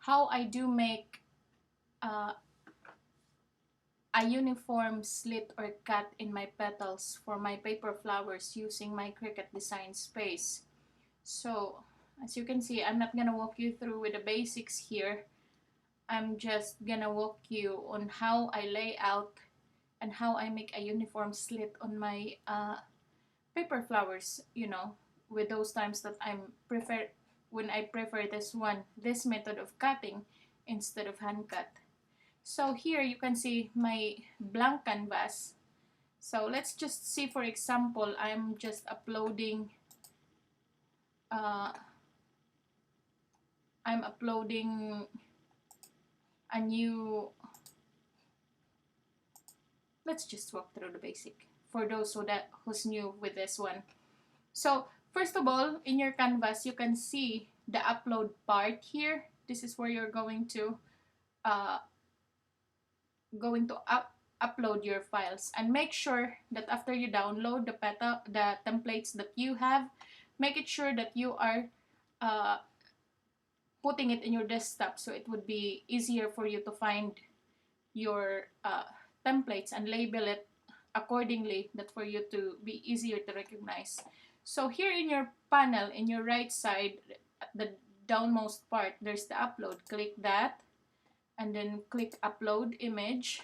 how I do make uh, a uniform slit or cut in my petals for my paper flowers using my Cricut design space. So as you can see, I'm not gonna walk you through with the basics here. I'm just gonna walk you on how I lay out and how I make a uniform slit on my paper flowers, with those times that I prefer this method of cutting instead of hand cut. So here you can see my blank canvas. So let's just see, for example, I'm just uploading uh, I'm uploading a new, let's just walk through the basic for those who's new with this one. So first of all, in your canvas, you can see the upload part here. This is where you're uh, going to upload your files, and make sure that after you download the templates that you have, make it sure that you are uh, putting it in your desktop, so it would be easier for you to find your templates and label it accordingly, that for you to be easier to recognize. So here in your panel, in your right side, at the downmost part, there's the upload. Click that and then click upload image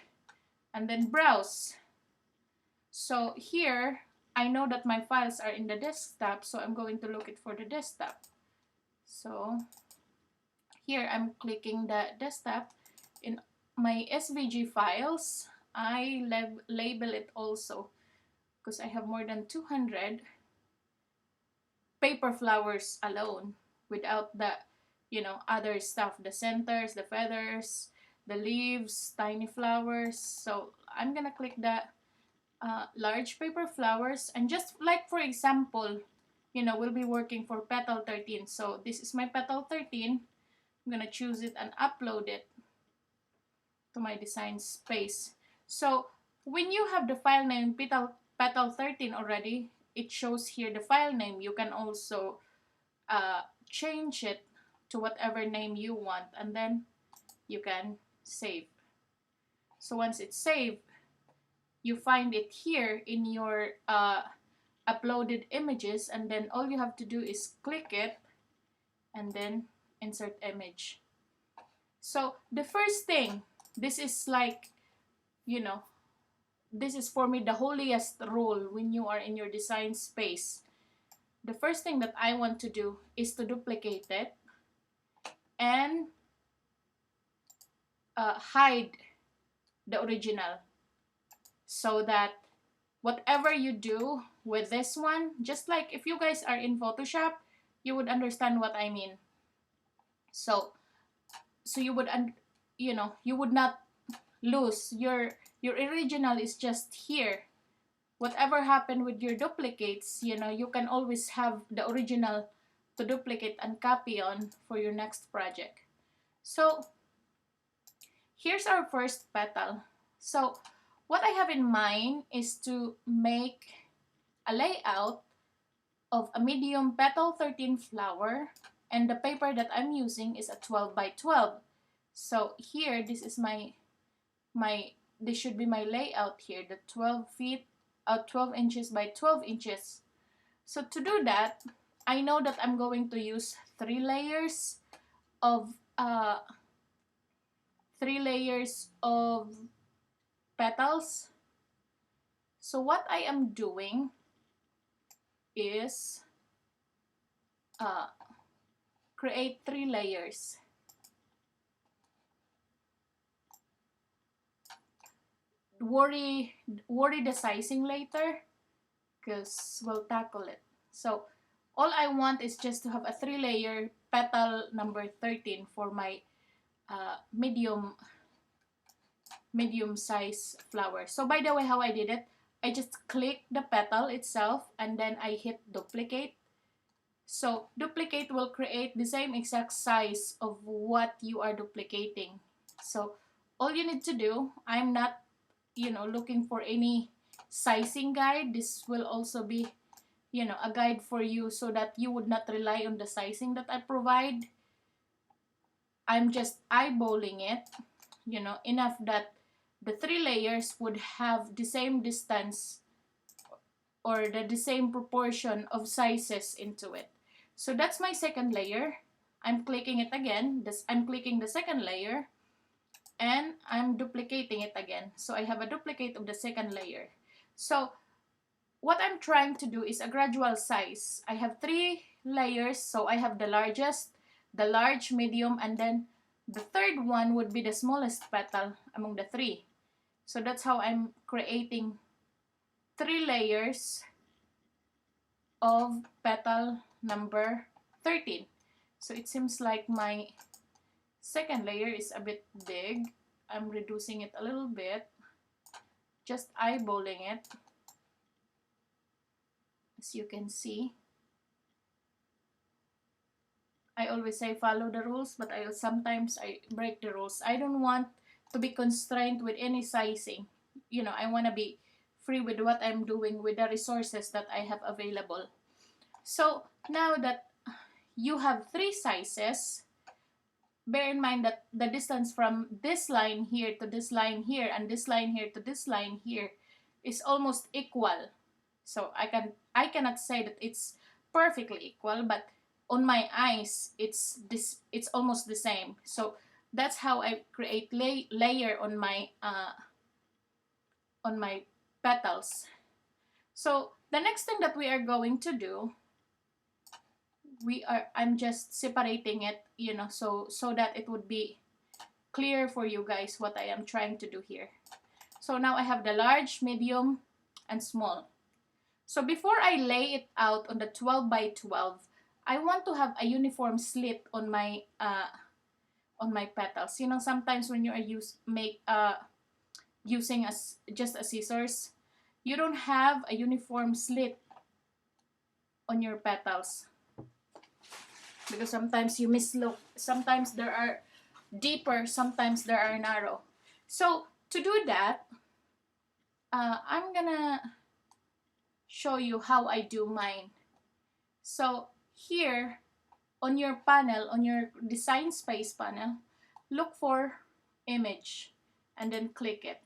and then browse. So here I know that my files are in the desktop, so I'm going to look it for the desktop. So here I'm clicking the desktop. In my SVG files, I label it also because I have more than 200 paper flowers alone, without the other stuff, the centers, the feathers, the leaves, tiny flowers. So I'm gonna click the large paper flowers, and just like, for example, we'll be working for petal 13. So this is my petal 13. I'm gonna choose it and upload it to my design space. So when you have the file name petal 13 already, it shows here the file name. You can also change it to whatever name you want, and then you can save. So once it's saved, you find it here in your uploaded images, and then all you have to do is click it and then insert image. So the first thing, this is like, this is for me the holiest rule when you are in your design space. The first thing that I want to do is to duplicate it and hide the original, so that whatever you do with this one, just like if you guys are in Photoshop, you would understand what I mean. So you would you would not lose your original. Is just here. Whatever happened with your duplicates, you can always have the original to duplicate and copy on for your next project. So here's our first petal. So what I have in mind is to make a layout of a medium petal 13 flower, and the paper that I'm using is a 12 by 12. So here, this is this should be my layout here, the 12 inches by 12 inches. So to do that, I know that I'm going to use three layers of petals. So what I am doing is create 3 layers. Worry the sizing later, because we'll tackle it. So all I want is just to have a 3-layer petal number 13 for my medium size flower. So by the way, how I did it, I just click the petal itself and then I hit duplicate. So duplicate will create the same exact size of what you are duplicating. So all you need to do, I'm not looking for any sizing guide. This will also be a guide for you, so that you would not rely on the sizing that I provide. I'm just eyeballing it, you know, enough that the 3 layers would have the same distance or the same proportion of sizes into it. So that's my second layer. I'm clicking it again. I'm clicking the second layer and I'm duplicating it again. So I have a duplicate of the second layer. So what I'm trying to do is a gradual size. I have 3 layers, so I have the largest, the large, medium, and then the third one would be the smallest petal among the 3. So that's how I'm creating 3 layers of petal number 13. So it seems like my second layer is a bit big. I'm reducing it a little bit, just eyeballing it. As you can see, I always say follow the rules, but sometimes I break the rules. I don't want to be constrained with any sizing. You know, I want to be free with what I'm doing with the resources that I have available. So now that you have 3 sizes, bear in mind that the distance from this line here to this line here and this line here to this line here is almost equal. So I cannot say that it's perfectly equal, but on my eyes it's almost the same. So that's how I create layer on my petals. So the next thing that we are going to do, I'm just separating it, you know, so that it would be clear for you guys what I am trying to do here. So now I have the large, medium, and small. So before I lay it out on the 12 by 12, I want to have a uniform slit on my petals. You know, sometimes when you are using just a scissors, you don't have a uniform slit on your petals because sometimes you mislook. Sometimes there are deeper, sometimes there are narrow. So to do that, I'm gonna show you how I do mine. So here on your panel, on your design space panel, look for image and then click it.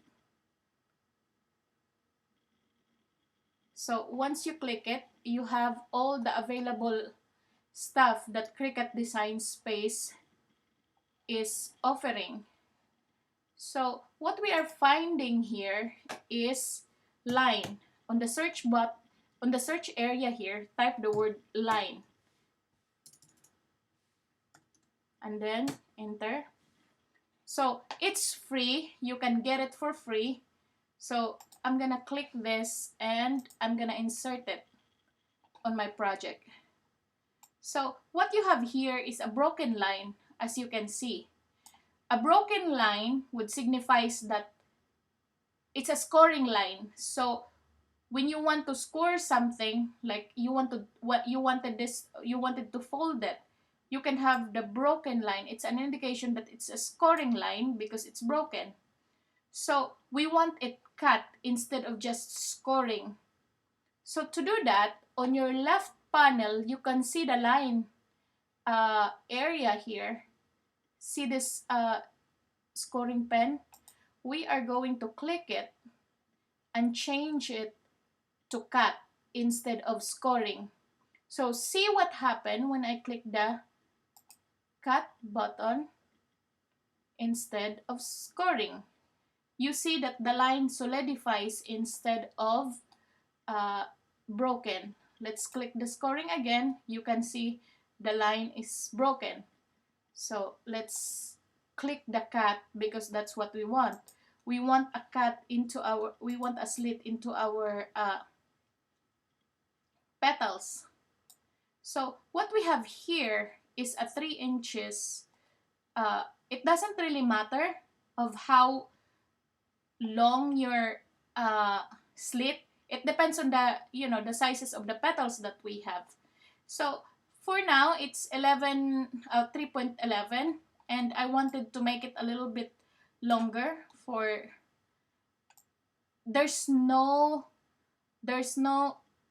So once you click it, you have all the available stuff that Cricut Design Space is offering. So what we are finding here is line. On the search area here, type the word line. And then enter. So it's free. You can get it for free. So I'm gonna click this and I'm gonna insert it on my project. So what you have here is a broken line, as you can see. A broken line would signify that it's a scoring line. So when you want to score something, like you wanted to fold it, you can have the broken line. It's an indication that it's a scoring line because it's broken. So we want it cut instead of just scoring. So to do that, on your left panel, you can see the line area here. See this scoring pen? We are going to click it and change it to cut instead of scoring. So see what happened when I click the cut button instead of scoring. You see that the line solidifies instead of broken. Let's click the scoring again. You can see the line is broken. So let's click the cut because that's what we want. We want a slit into our petals. So what we have here is a 3 inches. It doesn't really matter of how long your slit. It depends on the sizes of the petals that we have. So for now it's 3.11, and I wanted to make it a little bit longer. There's no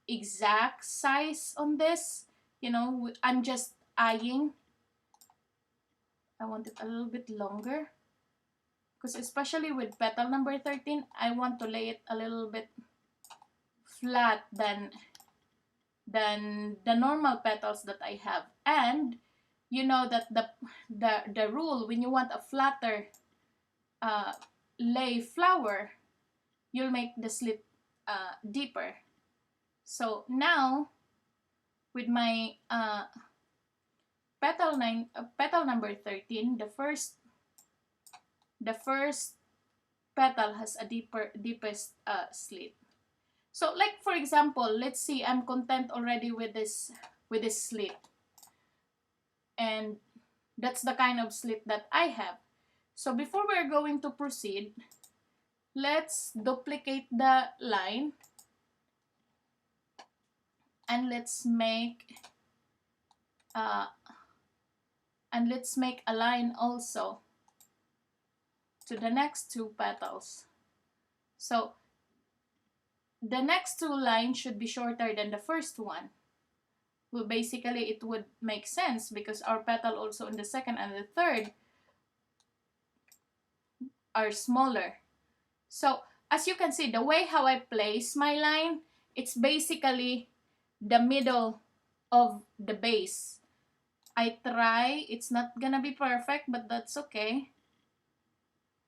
exact size on this. I'm just eyeing. I want it a little bit longer. Because especially with petal number 13, I want to lay it a little bit flat than the normal petals that I have. And you know that the rule, when you want a flatter lay flower, you'll make the slit deeper. So now with my petal number 13, the first petal has a deepest slit. So like for example, let's see, I'm content already with this slit, and that's the kind of slit that I have. So before we're going to proceed, let's duplicate the line, and let's make a line also to the next two petals. So the next two lines should be shorter than the first one. Well, basically it would make sense because our petal also in the second and the third are smaller. So as you can see, the way how I place my line, it's basically the middle of the base. I try, it's not gonna be perfect, but that's okay.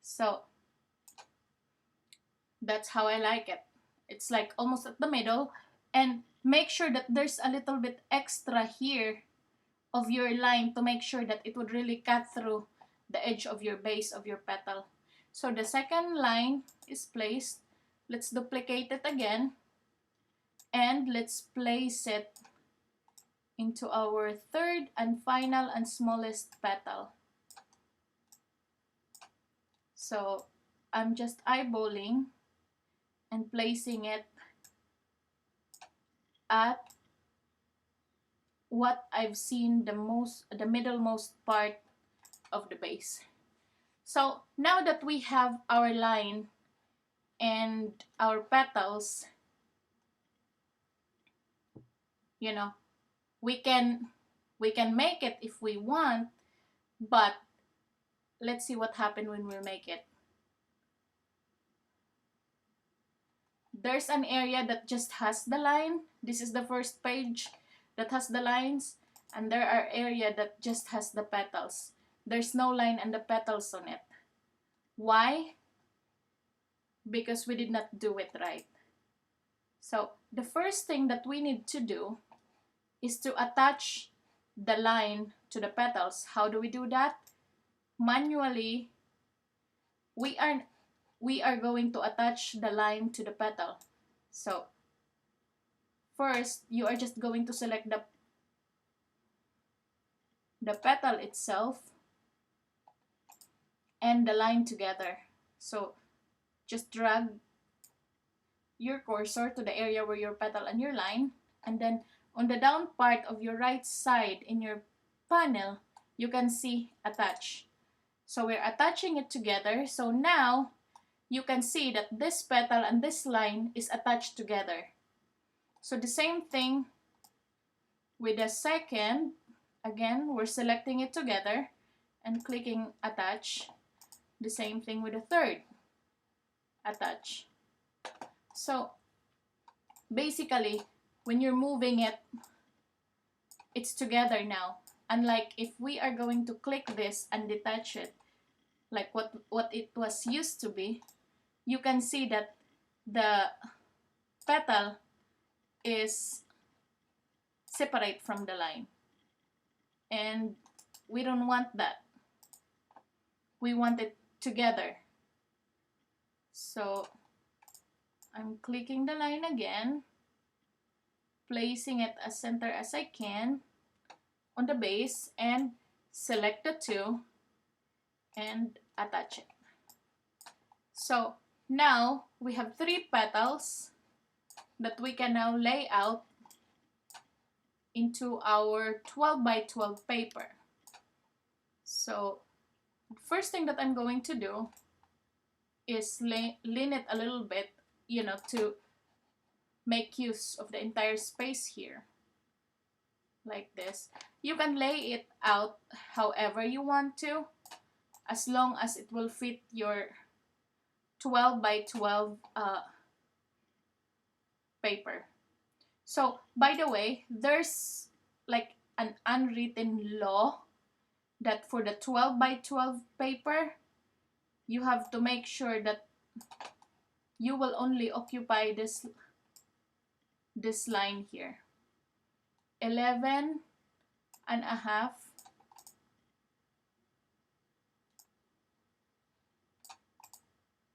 So that's how I like it. It's like almost at the middle, and make sure that there's a little bit extra here of your line to make sure that it would really cut through the edge of your base of your petal. So the second line is placed. Let's duplicate it again, and let's place it into our third and final and smallest petal. So I'm just eyeballing and placing it at what I've seen the middlemost part of the base. So now that we have our line and our petals, you know, we can make it if we want, but let's see what happens when we make it. There's an area that just has the line. This is the first page that has the lines, and there are area that just has the petals. There's no line and the petals on it. Why? Because we did not do it right. So the first thing that we need to do is to attach the line to the petals. How do we do that? Manually, we are going to attach the line to the petal. So first, you are just going to select the petal itself and the line together. So just drag your cursor to the area where your petal and your line, and then on the down part of your right side in your panel, you can see attach. So we're attaching it together. So now you can see that this petal and this line is attached together. So the same thing with the second. Again, we're selecting it together and clicking attach. The same thing with the third. Attach. So basically, when you're moving it, it's together now. Unlike if we are going to click this and detach it, like what it was used to be, you can see that the petal is separate from the line. And we don't want that. We want it together. So I'm clicking the line again, placing it as center as I can on the base, and select the two and attach it. So now we have 3 petals that we can now lay out into our 12 by 12 paper. So the first thing that I'm going to do is lean it a little bit, to make use of the entire space here. like this. You can lay it out however you want to, as long as it will fit your 12 by 12 paper. So, by the way, there's like an unwritten law that for the 12 by 12 paper, you have to make sure that you will only occupy this line here. 11 and a half.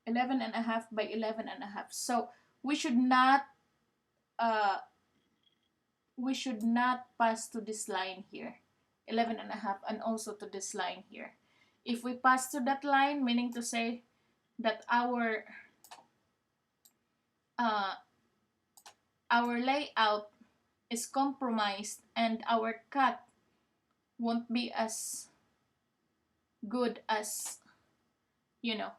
11 and a half by 11 and a half. So we should not pass to this line here, 11 and a half, and also to this line here. If we pass to that line, meaning to say that our layout is compromised and our cut won't be as good as, you know,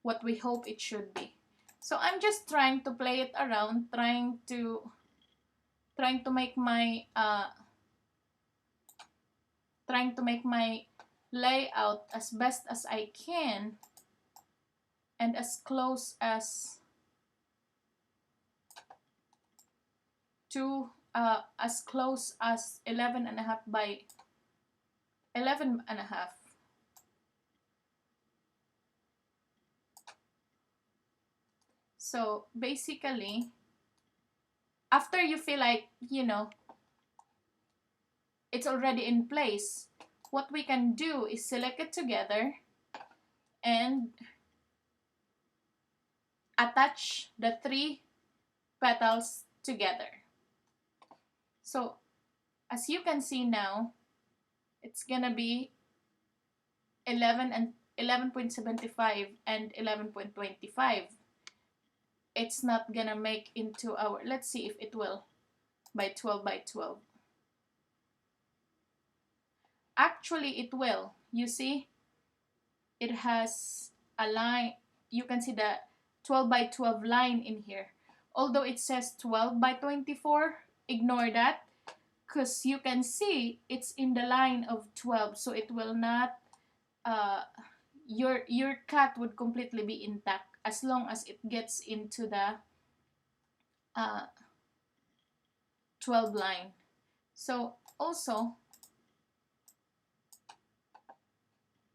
what we hope it should be. So I'm just trying to play it around, trying to make my layout as best as I can and as close as to as close as 11 and a half by 11 and a half. So basically, after you feel like, you know, it's already in place, what we can do is select it together and attach the 3 petals together. So as you can see now, it's gonna be 11 and 11.75 and 11.25. It's not gonna make into our, let's see if it will, by 12 by 12. Actually it will. You see, it has a line. You can see the 12 by 12 line in here. Although it says 12 by 24, ignore that, because you can see it's in the line of 12, so it will not, your cut would completely be intact as long as it gets into the 12 line. So also,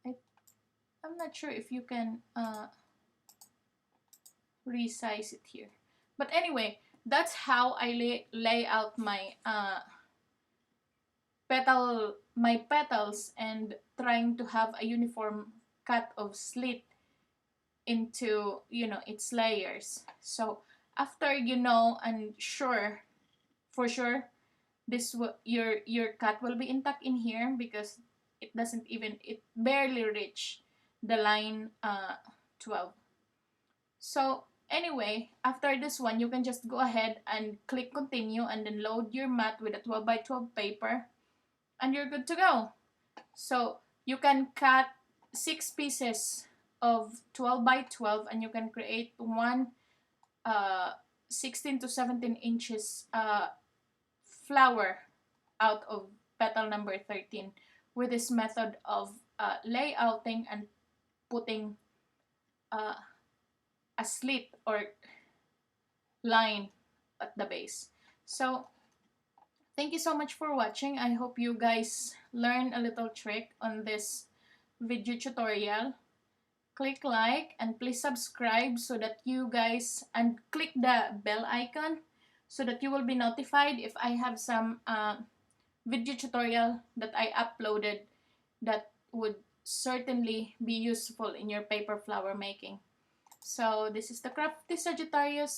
I'm not sure if you can resize it here. But anyway, that's how I lay out my petals and trying to have a uniform cut of slit into, you know, its layers. So after you know and for sure this your cut will be intact in here, because it barely reach the line 12. So anyway, after this one, you can just go ahead and click continue and then load your mat with a 12 by 12 paper and you're good to go. So you can cut 6 pieces of 12 by 12 and you can create one 16 to 17 inches flower out of petal number 13 with this method of layouting and putting a slit or line at the base. So thank you so much for watching. I hope you guys learn a little trick on this video tutorial. Click like and please subscribe so that you guys, and click the bell icon so that you will be notified if I have some video tutorial that I uploaded that would certainly be useful in your paper flower making. So this is the Crafty Sagittarius